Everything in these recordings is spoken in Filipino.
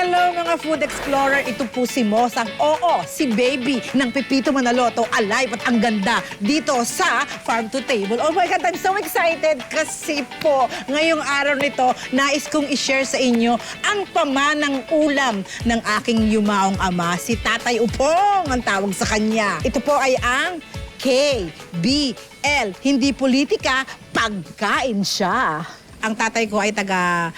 Hello mga food explorer, ito po si Mosang. Oo, si Baby ng Pipito Manaloto, alive at ang ganda dito sa Farm to Table. Oh my God, I'm so excited kasi po ngayong araw nito, nais kong i-share sa inyo ang pamanang ulam ng aking yumaong ama, si Tatay Upong ang tawag sa kanya. Ito po ay ang KBL, hindi politika, pagkain siya. Ang tatay ko ay taga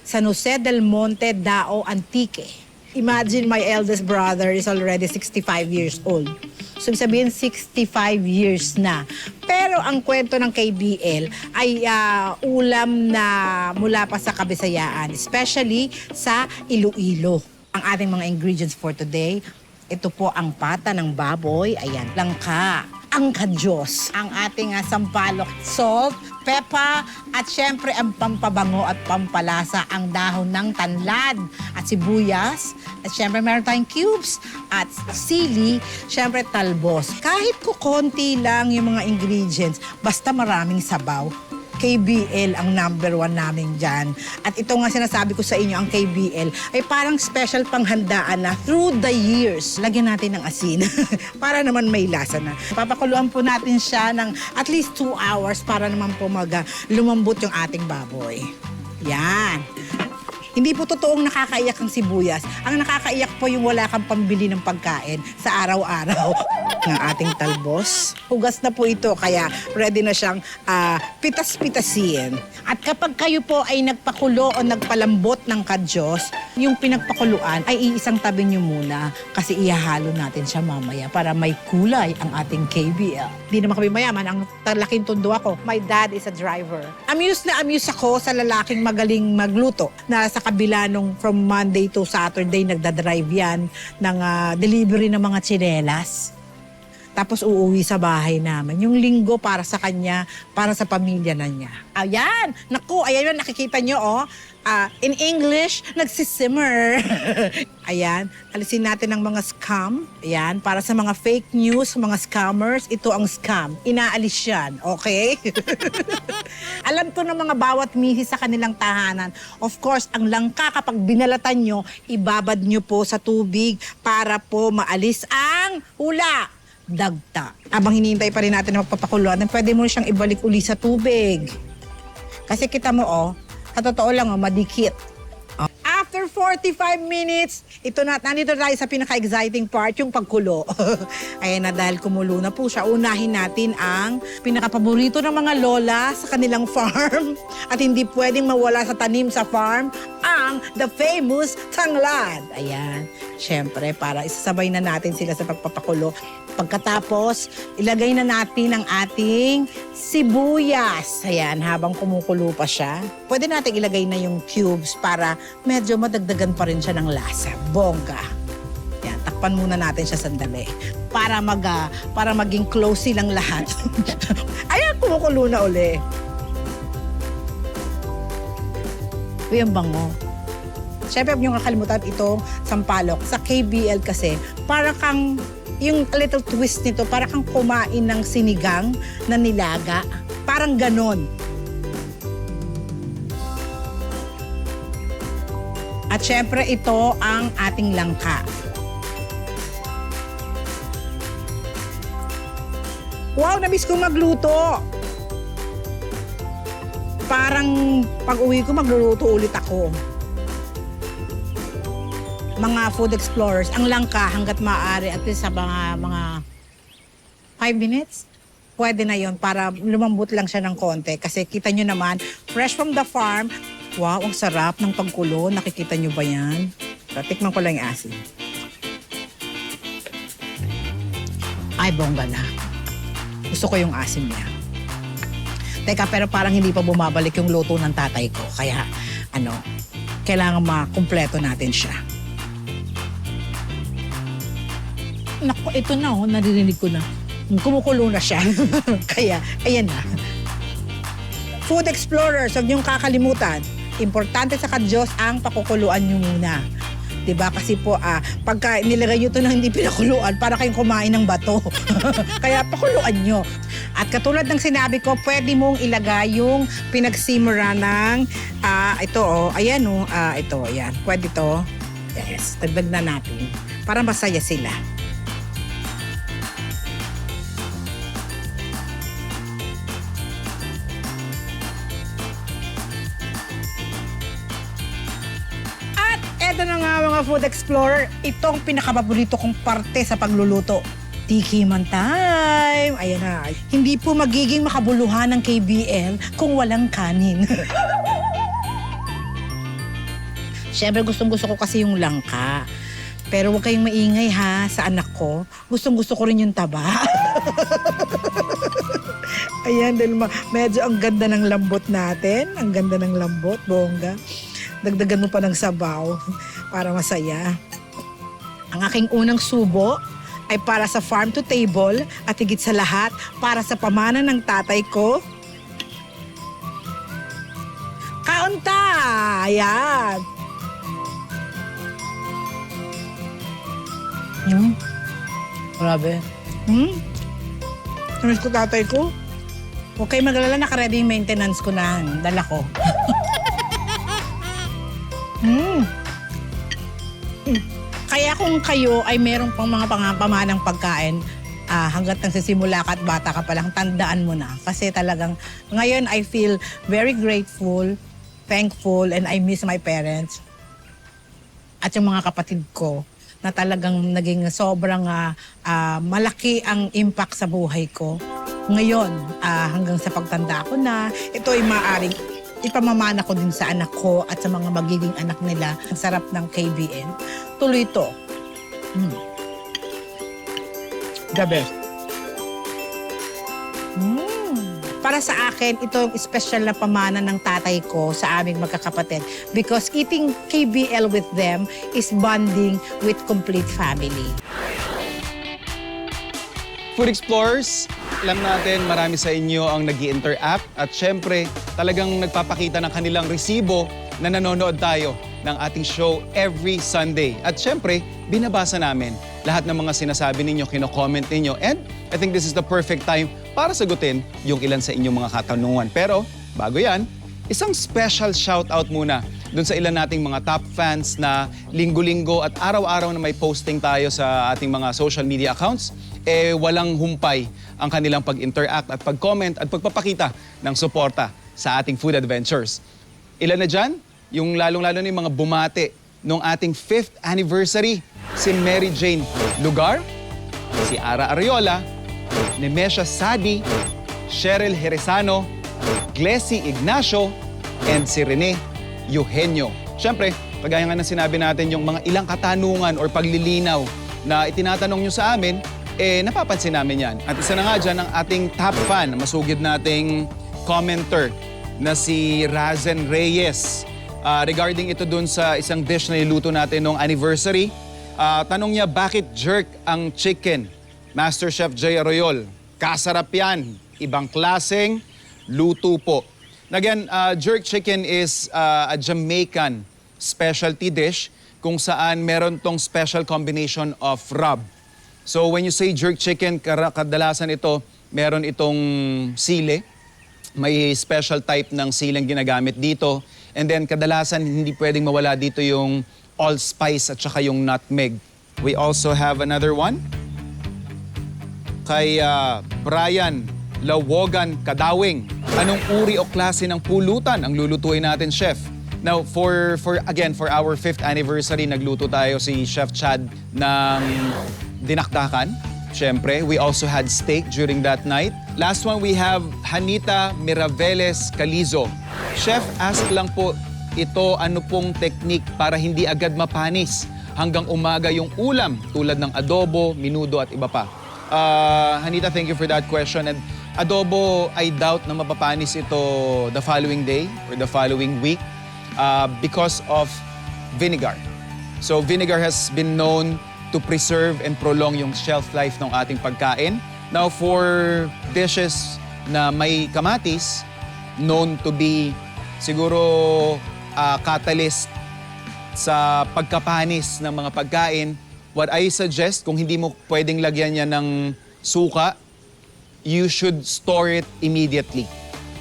San Jose del Monte, Dao, Antique. Imagine my eldest brother is already 65 years old. So sabihin 65 years na. Pero ang kwento ng KBL ay ulam na mula pa sa Kabisayaan, especially sa Iloilo. Ang ating mga ingredients for today, ito po ang pata ng baboy, ayan, langka, ang kadyos, ang ating sampalok, salt, pepper, at syempre ang pampabango at pampalasa, ang dahon ng tanlad at sibuyas, at syempre meron tayong cubes at sili, syempre talbos. Kahit konti lang yung mga ingredients, basta maraming sabaw, KBL ang #1 namin dyan. At ito nga sinasabi ko sa inyo, ang KBL ay parang special panghandaan na through the years. Lagyan natin ng asin para naman may lasa na. Papakuluan po natin siya ng at least 2 hours para naman po lumambot yung ating baboy. Yan. Hindi po totoong nakakaiyak ang sibuyas. Ang nakakaiyak po yung wala kang pambili ng pagkain sa araw-araw ng ating talbos. Hugas na po ito, kaya ready na siyang pitas-pitasin. At kapag kayo po ay nagpakulo o nagpalambot ng kadyos, yung pinagpakuluan ay iisang tabi nyo muna kasi ihahalo natin siya mamaya para may kulay ang ating KBL. Hindi naman kami mayaman, ang laking tundo ako. My dad is a driver. Amuse na amuse ako sa lalaking magaling magluto na sa kabila nung from Monday to Saturday nagdadrive yan ng delivery ng mga tsinelas. Tapos uuwi sa bahay namin. Yung linggo para sa kanya, para sa pamilya na niya. Ayan! Naku, ayan yun, nakikita nyo, oh. In English, nagsisimmer. Ayan, alisin natin ang mga scam. Ayan, para sa mga fake news, mga scammers, ito ang scam. Inaalis yan, okay? Alam to ng mga bawat misis sa kanilang tahanan. Of course, ang langka kapag binalatan nyo, ibabad nyo po sa tubig para po maalis ang hula. Dagta. Habang hinihintay pa rin natin na magpapakuluan, pwede mo siyang ibalik uli sa tubig. Kasi kita mo, oh, sa totoo lang, oh, madikit. Oh. After 45 minutes, nandito tayo sa pinaka-exciting part, yung pagkulo. Ayan na, dahil kumulo na po siya, unahin natin ang pinaka-paborito ng mga lola sa kanilang farm. At hindi pwedeng mawala sa tanim sa farm, ang the famous tanglad. Ayan, syempre, para isasabay na natin sila sa pagpapakulo. Pagkatapos, ilagay na natin ang ating sibuyas. Ayan, habang kumukulo pa siya. Pwede natin ilagay na yung cubes para medyo madagdagan pa rin siya ng lasa. Bongga. Ayan, takpan muna natin siya sandali. Para maging close silang lahat. Ayan, kumukulo na uli. Uy, ang bango. Siyempre, yung kakalimutan itong sampalok. Sa KBL kasi, para kang yung little twist nito, para kang kumain ng sinigang na nilaga. Parang ganon. At syempre, ito ang ating langka. Wow, namiss kong magluto. Parang pag-uwi ko, magluluto ulit ako. Mga food explorers, ang langka hanggat maaari at least sa mga 5 minutes, pwede na yon para lumambot lang siya ng konti. Kasi kita nyo naman, fresh from the farm. Wow, ang sarap ng pagkulo. Nakikita nyo ba yan? Tikman ko lang yung asin. Ay, bongga na. Gusto ko yung asin niya. Teka, pero parang hindi pa bumabalik yung luto ng tatay ko. Kaya, kailangan makumpleto natin siya. Naku, ito na, oh, naririnig ko na. Kumukulo na siya. Kaya, ayan na. Food explorers, huwag niyong kakalimutan. Importante sa kadyos ang pakukuluan niyo muna. Diba? Kasi po, pagka nilagay nyo ito na hindi pinakuluan, para kayong kumain ng bato. Kaya pakuluan nyo. At katulad ng sinabi ko, pwede mong ilagay yung pinagsimura ng, ito, oh, ayan, oh, ito, ayan. Pwede to. Yes, dagdag na natin para masaya sila. At eto na nga mga food explorer, itong pinakapaborito kong parte sa pagluluto. Tikiman time! Ayan na. Hindi po magiging makabuluhan ng KBL kung walang kanin. Siyempre gustong-gusto ko kasi yung langka. Pero huwag kayong maingay ha sa anak ko. Gustong-gusto ko rin yung taba. Ayan, dahil medyo ang ganda ng lambot natin. Ang ganda ng lambot, bongga. Dagdagan mo pa ng sabaw para masaya. Ang aking unang subo ay para sa farm to table at higit sa lahat para sa pamana ng tatay ko. Kaunta! Ayan. Grabe. Namiss ko tatay ko. Huwag kayo magalala, naka-ready yung maintenance ko na. Dala ko. Kaya kung kayo ay meron pang mga pamanang pagkain, hanggat nagsisimula ka at bata ka pa lang, tandaan mo na. Kasi talagang ngayon I feel very grateful, thankful, and I miss my parents. At yung mga kapatid ko na talagang naging sobrang malaki ang impact sa buhay ko. Ngayon, hanggang sa pagtanda ko na, ito ay maaaring ipamamana ko din sa anak ko at sa mga magiging anak nila. Ang sarap ng KBN. Tuloy ito. The best. Para sa akin, ito ang special na pamana ng tatay ko sa aming magkakapatid. Because eating KBL with them is bonding with complete family. Food Explorers, alam natin marami sa inyo ang nag-i-interact at syempre talagang nagpapakita ng kanilang resibo na nanonood tayo ng ating show every Sunday. At syempre, binabasa namin lahat ng mga sinasabi ninyo, kino-comment ninyo, and I think this is the perfect time para sagutin yung ilan sa inyong mga katanungan. Pero bago yan, isang special shoutout muna dun sa ilan nating mga top fans na linggo-linggo at araw-araw na may posting tayo sa ating mga social media accounts, walang humpay ang kanilang pag-interact at pag-comment at pagpapakita ng suporta sa ating food adventures. Ilan na dyan? Yung lalong-lalo na yung mga bumate nung ating 5th anniversary. Si Mary Jane Lugar, si Ara Ariola, Nemesha Sadi, Cheryl Jerezano, Glessy Ignacio, and si Rene Eugenio. Siyempre, kagaya nga ng sinabi natin, yung mga ilang katanungan or paglilinaw na itinatanong nyo sa amin, napapansin namin yan. At isa na nga dyan ang ating top fan, masugid nating commenter na si Razen Reyes. Regarding ito dun sa isang dish na niluto natin nung anniversary, tanong niya, bakit jerk ang chicken? Master Chef Jay Arroyol, kasarap yan. Ibang klaseng luto po. Again, jerk chicken is a Jamaican specialty dish kung saan meron tong special combination of rub. So when you say jerk chicken, kadalasan ito, meron itong sile. May special type ng siling ginagamit dito. And then kadalasan hindi pwedeng mawala dito yung allspice at saka yung nutmeg. We also have another one. Kay Brian Lawogan Kadawing. Anong uri o klase ng pulutan ang lulutuin natin, Chef? Now, for our 5th anniversary, nagluto tayo si Chef Chad ng dinakdakan. Siyempre, we also had steak during that night. Last one, we have Hanita Miraveles Calizo. Chef, ask lang po ito, ano pong technique para hindi agad mapanis hanggang umaga yung ulam tulad ng adobo, minudo at iba pa? Hanita, thank you for that question. And adobo, I doubt na mapapanis ito the following day or the following week because of vinegar. So vinegar has been known to preserve and prolong yung shelf life ng ating pagkain. Now, for dishes na may kamatis, known to be siguro catalyst sa pagkapanis ng mga pagkain, what I suggest, kung hindi mo pwedeng lagyan niya ng suka, you should store it immediately.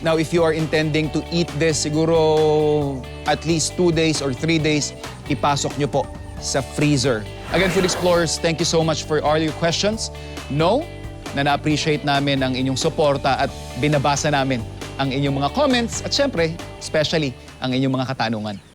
Now, if you are intending to eat this, siguro at least 2 days or 3 days, ipasok nyo po sa freezer. Again, Food Explorers, thank you so much for all your questions. No, na na-appreciate namin ang inyong suporta at binabasa namin ang inyong mga comments at syempre, especially ang inyong mga katanungan.